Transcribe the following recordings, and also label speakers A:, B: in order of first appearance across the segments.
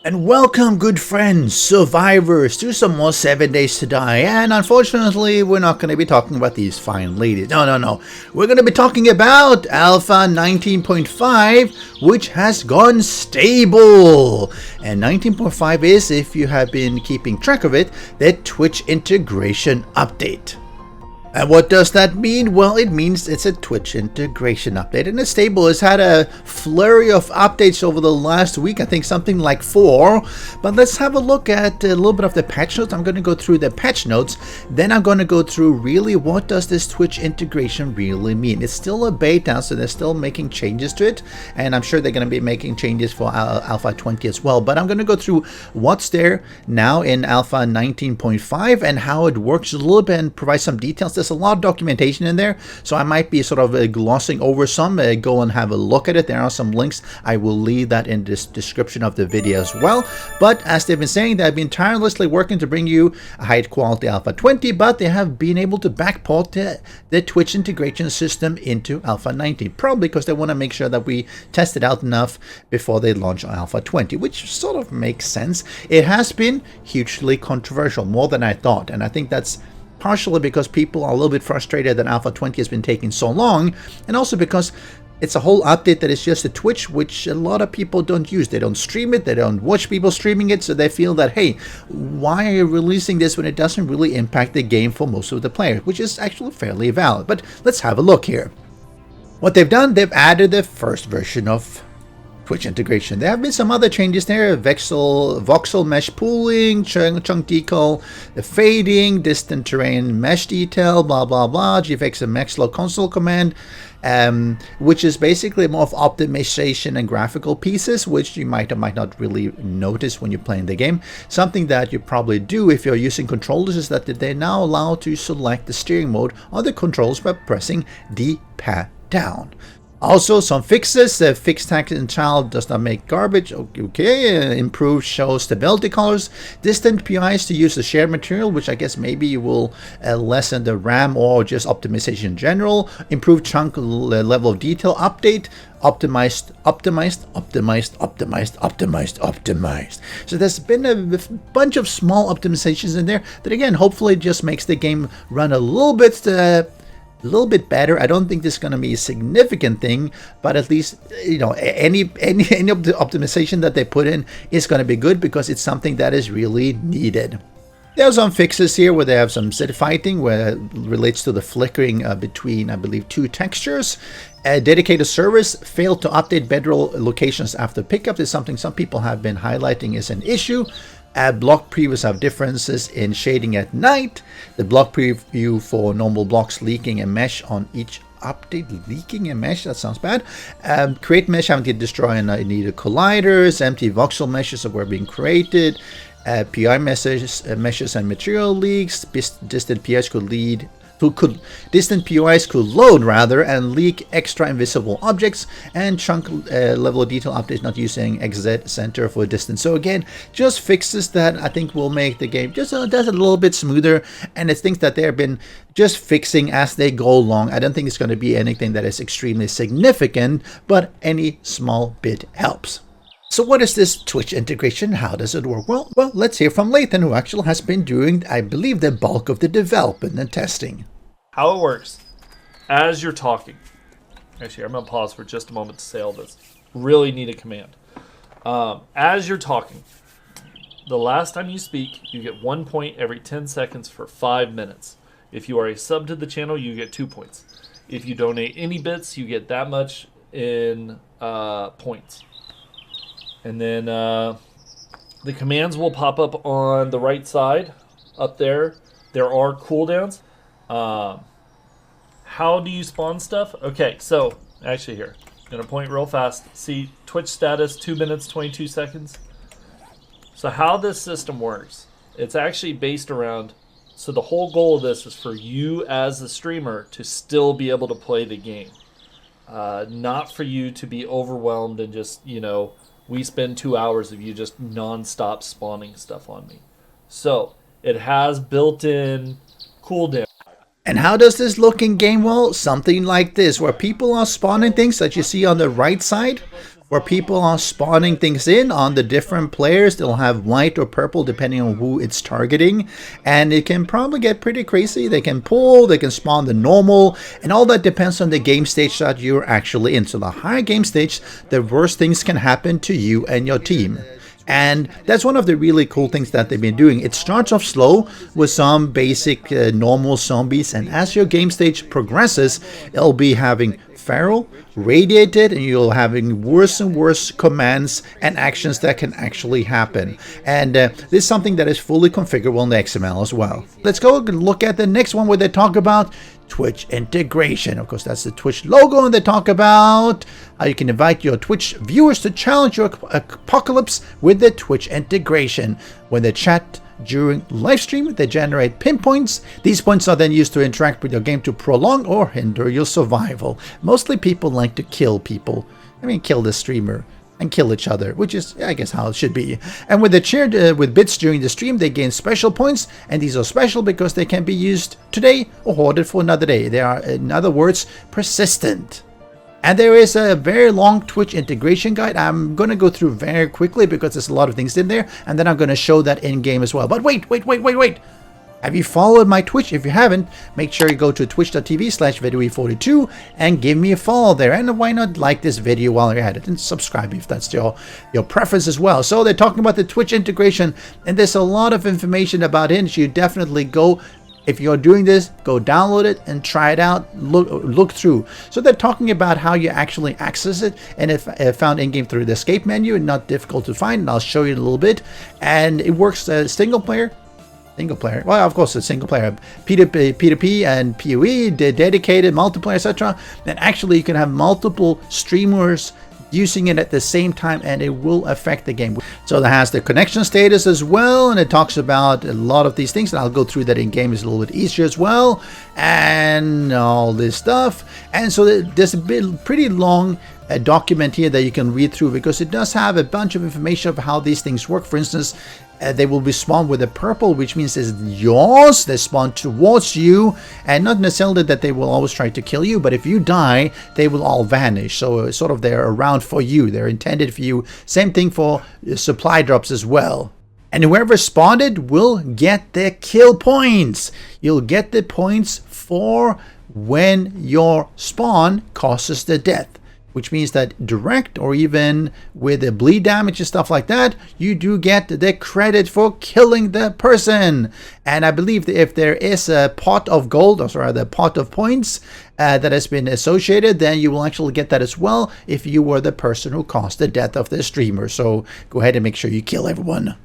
A: And welcome, good friends, survivors, to some more 7 Days to Die. And unfortunately, we're not going to be talking about these fine ladies. No. We're going to be talking about Alpha 19.5, which has gone stable. And 19.5 is, if you have been keeping track of it, the Twitch integration update. And what does that mean? Well, it means it's a Twitch integration update, and it's stable. It's had a flurry of updates over the last week, I think something like 4. But let's have a look at a little bit of the patch notes. I'm going to go through the patch notes, then I'm going to go through really what does this Twitch integration really mean. It's still a beta, so they're still making changes to it, and I'm sure they're going to be making changes for Alpha 20 as well. But I'm going to go through what's there now in Alpha 19.5 and how it works a little bit and provide some details. There's a lot of documentation in there, so I might be sort of glossing over some. Go and have a look at it. There are some links. I will leave that in this description of the video as well. But as they've been saying, they've been tirelessly working to bring you a high quality Alpha 20, but they have been able to backport the Twitch integration system into Alpha 19, probably because they want to make sure that we test it out enough before they launch Alpha 20, which sort of makes sense. It has been hugely controversial, more than I thought, and I think that's partially because people are a little bit frustrated that Alpha 20 has been taking so long, and also because it's a whole update that is just a Twitch, which a lot of people don't use. They don't stream it, they don't watch people streaming it, so they feel that, hey, why are you releasing this when it doesn't really impact the game for most of the players, which is actually fairly valid. But let's have a look here. What they've done, they've added the first version of Twitch integration. There have been some other changes there: Voxel mesh pooling, chunk decal, the fading, distant terrain mesh detail, blah blah blah, dtmaxlod console command, which is basically more of optimization and graphical pieces, which you might or might not really notice when you're playing the game. Something that you probably do if you're using controllers is that they now allow to select the steering mode on the controls by pressing DPad down. Also, some fixes. FindTagInChilds does not make garbage. Okay. Improved show stability colors. Distant POIs to use the shared material, which I guess maybe you will lessen the RAM or just optimization in general. Improved chunk level of detail update. Optimized. So there's been a bunch of small optimizations in there that, again, hopefully just makes the game run a little bit better. I don't think this is going to be a significant thing, but at least, you know, any of the optimization that they put in is going to be good because it's something that is really needed. There's some fixes here where they have some set fighting where it relates to the flickering between, I believe, 2 textures. A dedicated service failed to update bedroll locations after pickup. This is something some people have been highlighting as an issue. Block previews have differences in shading at night. The block preview for normal blocks leaking a mesh on each update. Leaking a mesh? That sounds bad. Create mesh having to destroy needed colliders. Empty voxel meshes were being created. PI meshes and material leaks. Distant PIs distant POIs could load rather and leak extra invisible objects, and chunk level of detail update not using XZ center for distance. So again, just fixes that I think will make the game just does it a little bit smoother, and it's things that they have been just fixing as they go along. I don't think it's going to be anything that is extremely significant, but any small bit helps. So what is this Twitch integration? How does it work? Well, let's hear from Lathan, who actually has been doing, I believe, the bulk of the development and testing.
B: How it works, as you're talking. Actually, I'm going to pause for just a moment to say all this. Really need a command. As you're talking, the last time you speak, you get 1 point every 10 seconds for 5 minutes. If you are a sub to the channel, you get 2 points. If you donate any bits, you get that much in points. And then the commands will pop up on the right side up there. There are cooldowns. How do you spawn stuff? Okay, so actually here, I'm gonna point real fast. See Twitch status 2 minutes 22 seconds. So how this system works, it's actually based around, so the whole goal of this is for you as the streamer to still be able to play the game, not for you to be overwhelmed and just, you know, we spend 2 hours of you just non-stop spawning stuff on me. So it has built-in cooldown.
A: And how does this look in game? Well, something like this, where people are spawning things that you see on the right side. where people are spawning things in on the different players. They'll have white or purple depending on who it's targeting, and it can probably get pretty crazy. They can pull, they can spawn the normal, and all that depends on the game stage that you're actually in. So the higher game stage, the worse things can happen to you and your team. And that's one of the really cool things that they've been doing. It starts off slow with some basic normal zombies, and as your game stage progresses, it'll be having feral, radiated, and you'll having worse and worse commands and actions that can actually happen. And this is something that is fully configurable in the XML as well. Let's go and look at the next one where they talk about Twitch integration. Of course, that's the Twitch logo, and they talk about how you can invite your Twitch viewers to challenge your apocalypse with the Twitch integration. When they chat during live stream, they generate pinpoints. These points are then used to interact with your game to prolong or hinder your survival. Mostly people like to kill people. I mean, kill the streamer and kill each other, which is, I guess, how it should be. And when they cheered with bits during the stream, they gain special points, and these are special because they can be used today or hoarded for another day. They are, in other words, persistent. And there is a very long Twitch integration guide. I'm going to go through very quickly because there's a lot of things in there, and then I'm going to show that in-game as well. But wait. Have you followed my Twitch? If you haven't, make sure you go to twitch.tv/VeduE42 and give me a follow there. And why not like this video while you're at it, and subscribe if that's your preference as well. So they're talking about the Twitch integration, and there's a lot of information about it. So you definitely go, if you're doing this, go download it and try it out, look through. So they're talking about how you actually access it, and if found in-game through the escape menu, and not difficult to find, and I'll show you in a little bit. And it works single player, well, of course, it's single player, P2P and POE, dedicated, multiplayer, etc. And actually you can have multiple streamers using it at the same time, and it will affect the game. So it has the connection status as well, and it talks about a lot of these things, and I'll go through that in game. Is a little bit easier as well, and all this stuff. And so there's a pretty long document here that you can read through, because it does have a bunch of information of how these things work. For instance, they will be spawned with a purple, which means it's yours. They spawn towards you, and not necessarily that they will always try to kill you, but if you die, they will all vanish. So sort of they're around for you. They're intended for you. Same thing for supply drops as well. And whoever spawned will get the kill points. You'll get the points for when your spawn causes the death, which means that direct or even with the bleed damage and stuff like that, you do get the credit for killing the person. And I believe that if there is a pot of gold, or sorry, the pot of points that has been associated, then you will actually get that as well if you were the person who caused the death of the streamer. So go ahead and make sure you kill everyone.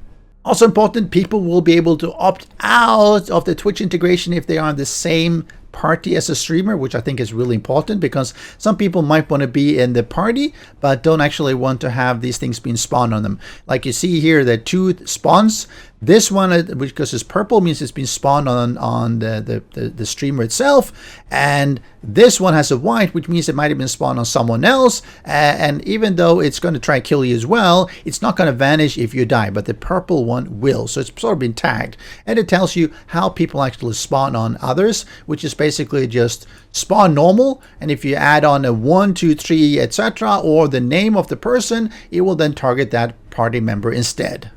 A: Also important, people will be able to opt out of the Twitch integration if they are on the same party as a streamer, which I think is really important, because some people might want to be in the party but don't actually want to have these things being spawned on them. Like you see here, the two spawns. This one, which because it's purple, means it's been spawned on the streamer itself, and this one has a white, which means it might have been spawned on someone else. And even though it's going to try to kill you as well, it's not going to vanish if you die, but the purple one will. So it's sort of been tagged, and it tells you how people actually spawn on others, which is basically just spawn normal, and if you add on a 1, 2, 3, etc., or the name of the person, it will then target that party member instead.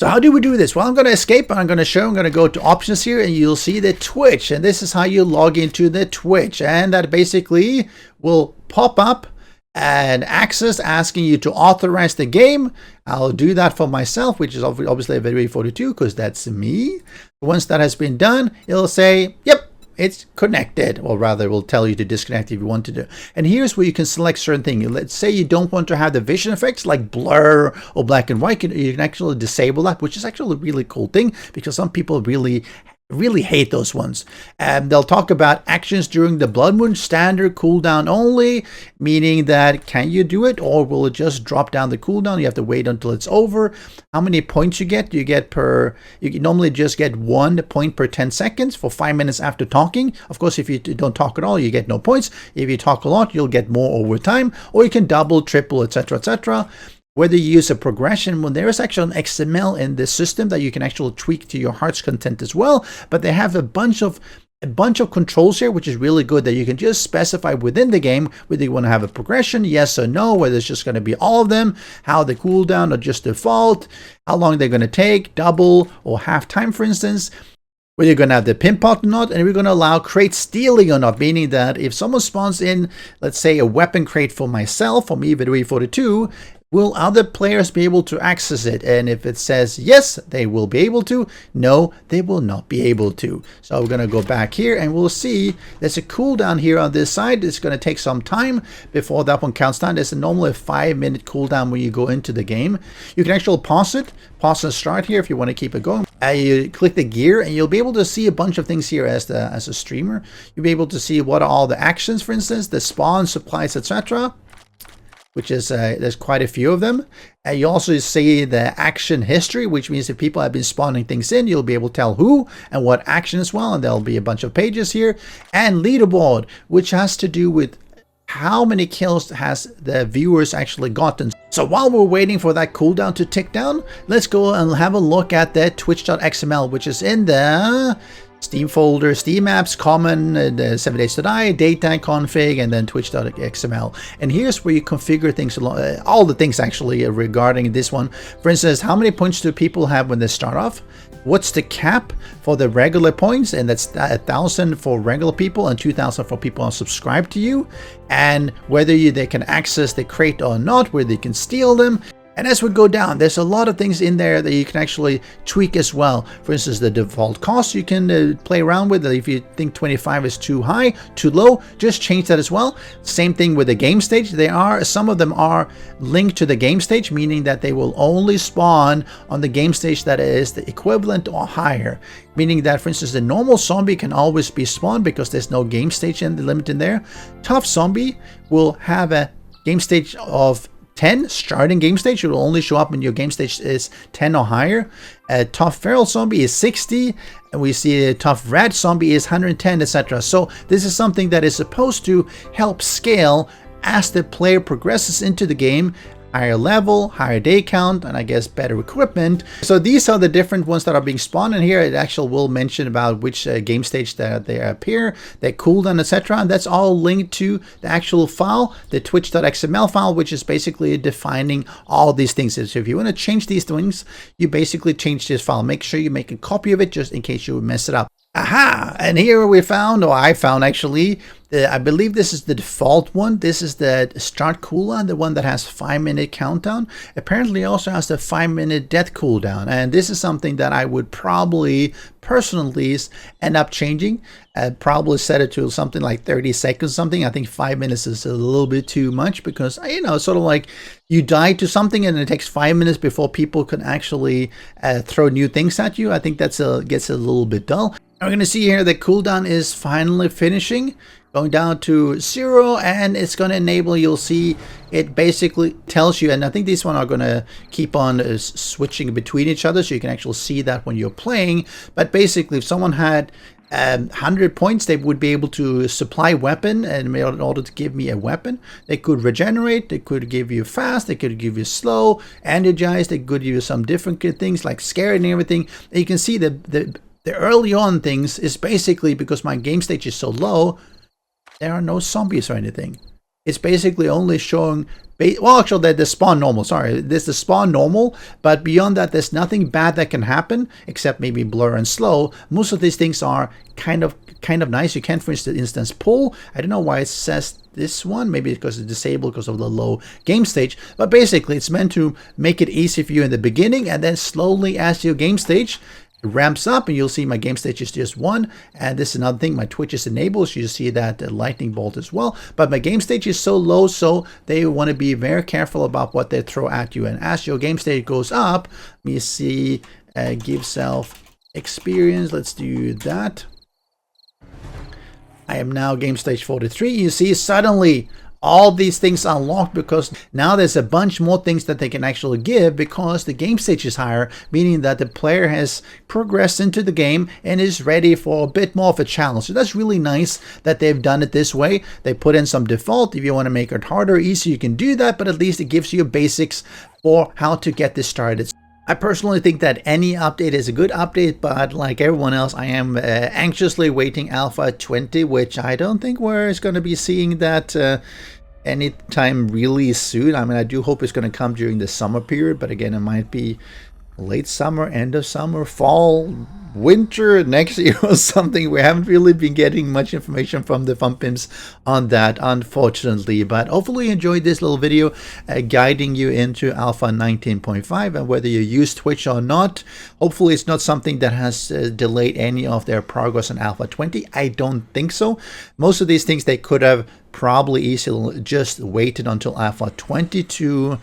A: So how do we do this? Well, I'm going to escape, and I'm going to go to options here, and you'll see the Twitch, and this is how you log into the Twitch, and that basically will pop up an access asking you to authorize the game. I'll do that for myself, which is obviously a VeduE42, because that's me. Once that has been done, it'll say, yep, it's connected, or rather it will tell you to disconnect if you want to do. And here's where you can select certain things. Let's say you don't want to have the vision effects like blur or black and white. You can actually disable that, which is actually a really cool thing, because some people really hate those ones. And they'll talk about actions during the blood moon, standard cooldown only, meaning that can you do it, or will it just drop down the cooldown? You have to wait until it's over. How many points you get? You normally just get 1 point per 10 seconds for 5 minutes after talking. Of course, if you don't talk at all, you get no points. If you talk a lot, you'll get more over time, or you can double, triple, etc., etc. Whether you use a progression, when there is actually an XML in this system that you can actually tweak to your heart's content as well, but they have a bunch of a bunch of controls here, which is really good, that you can just specify within the game whether you want to have a progression, yes or no, whether it's just going to be all of them, how the cooldown or just default, how long they're going to take, double or half time, for instance, whether you're going to have the pin pot or not, and we're going to allow crate stealing or not, meaning that if someone spawns in, let's say, a weapon crate for myself, for me, Video42, will other players be able to access it? And if it says yes, they will be able to. No, they will not be able to. So we're going to go back here and we'll see there's a cooldown here on this side. It's going to take some time before that one counts down. There's normally a 5-minute cooldown when you go into the game. You can actually pause it, pause and start here if you want to keep it going. You click the gear and you'll be able to see a bunch of things here as a streamer. You'll be able to see what are all the actions, for instance, the spawn, supplies, etc., which is there's quite a few of them. And you also see the action history, which means if people have been spawning things in, you'll be able to tell who and what action as well. And there'll be a bunch of pages here. And leaderboard, which has to do with how many kills has the viewers actually gotten. So while we're waiting for that cooldown to tick down, let's go and have a look at the twitch.xml, which is in the Steam folder, Steam apps, common, the 7 days to die, data config, and then twitch.xml. And here's where you configure things, all the things actually regarding this one. For instance, how many points do people have when they start off? What's the cap for the regular points? And that's 1,000 for regular people and 2,000 for people who are subscribed to you. And whether they can access the crate or not, whether they can steal them. And as we go down, there's a lot of things in there that you can actually tweak as well. For instance, the default cost you can play around with. If you think 25 is too high, too low, just change that as well. Same thing with the game stage. Some of them are linked to the game stage, meaning that they will only spawn on the game stage that is the equivalent or higher. Meaning that, for instance, the normal zombie can always be spawned because there's no game stage in the limit in there. Tough zombie will have a game stage of 10 starting game stage. It will only show up when your game stage is 10 or higher. A tough feral zombie is 60, and we see a tough rat zombie is 110, etc. So this is something that is supposed to help scale as the player progresses into the game. Higher level, higher day count, and I guess better equipment. So these are the different ones that are being spawned in here. It actually will mention about which game stage that they appear, their cooldown, etc. And that's all linked to the actual file, the twitch.xml file, which is basically defining all these things. So if you want to change these things, you basically change this file. Make sure you make a copy of it just in case you mess it up. Aha! And here we found, or I found actually, I believe this is the default one. This is the start cooldown, the one that has 5-minute countdown. Apparently also has the 5-minute death cooldown. And this is something that I would probably personally end up changing. I'd probably set it to something like 30 seconds something. I think 5 minutes is a little bit too much because, you know, sort of like you die to something and it takes 5 minutes before people can actually throw new things at you. I think that's gets a little bit dull. We're going to see here the cooldown is finally finishing, going down to 0, and it's going to enable, you'll see it basically tells you, and I think these one are going to keep on switching between each other, so you can actually see that when you're playing. But basically, if someone had 100 points, they would be able to supply weapon, and in order to give me a weapon, they could regenerate, they could give you fast, they could give you slow, energize, they could give you some different things like scared and everything. And you can see the early on things is basically because my game stage is so low, there are no zombies or anything. It's basically only showing, well, actually, the spawn normal. Sorry, there's the spawn normal, but beyond that, there's nothing bad that can happen except maybe blur and slow. Most of these things are kind of nice. You can, for instance, pull. I don't know why it says this one. Maybe because it's disabled because of the low game stage. But basically, it's meant to make it easy for you in the beginning, and then slowly as your game stage ramps up, and you'll see my game stage is just 1. And this is another thing, my Twitch is enabled, so you see that lightning bolt as well. But my game stage is so low, so they want to be very careful about what they throw at you. And as your game stage goes up, let me see, give self experience. Let's do that. I am now game stage 43. You see suddenly all these things unlocked because now there's a bunch more things that they can actually give because the game stage is higher, meaning that the player has progressed into the game and is ready for a bit more of a challenge. So that's really nice that they've done it this way. They put in some default. If you want to make it harder or easier, you can do that, but at least it gives you basics for how to get this started. I personally think that any update is a good update, but like everyone else, I am anxiously waiting Alpha 20, which I don't think we're going to be seeing that anytime really soon. I mean, I do hope it's going to come during the summer period, but again, it might be late summer, end of summer, fall, winter next year or something. We haven't really been getting much information from the fun pimps on that, unfortunately, but hopefully you enjoyed this little video guiding you into Alpha 19.5, and whether you use Twitch or not, hopefully it's not something that has delayed any of their progress on Alpha 20. I don't think so. Most of these things they could have probably easily just waited until Alpha 20 to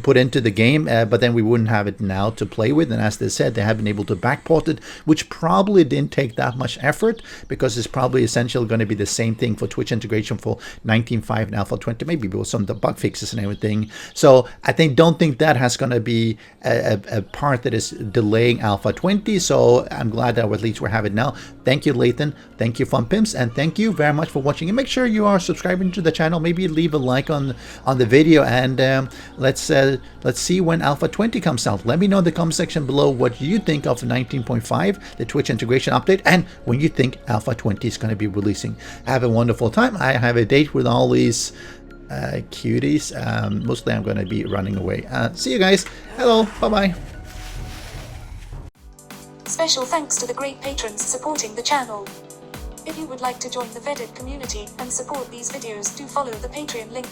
A: put into the game, but then we wouldn't have it now to play with. And as they said, they have been able to backport it, which probably didn't take that much effort, because it's probably essentially going to be the same thing for Twitch integration for 19.5 and Alpha 20, maybe with some of the bug fixes and everything. So I don't think that has going to be a part that is delaying Alpha 20. So I'm glad that at least we have it now. Thank you, Lathan. Thank you, Fun Pimps, and thank you very much for watching. And make sure you are subscribing to the channel. Maybe leave a like on the video, and let's see when Alpha 20 comes out. Let me know in the comment section below what you think of 19.5, the Twitch integration update, and when you think Alpha 20 is going to be releasing. Have a wonderful time. I have a date with all these cuties. Mostly I'm going to be running away. See you guys. Hello. Bye-bye.
C: Special thanks to the great patrons supporting the channel. If you would like to join the vetted community and support these videos, do follow the Patreon link.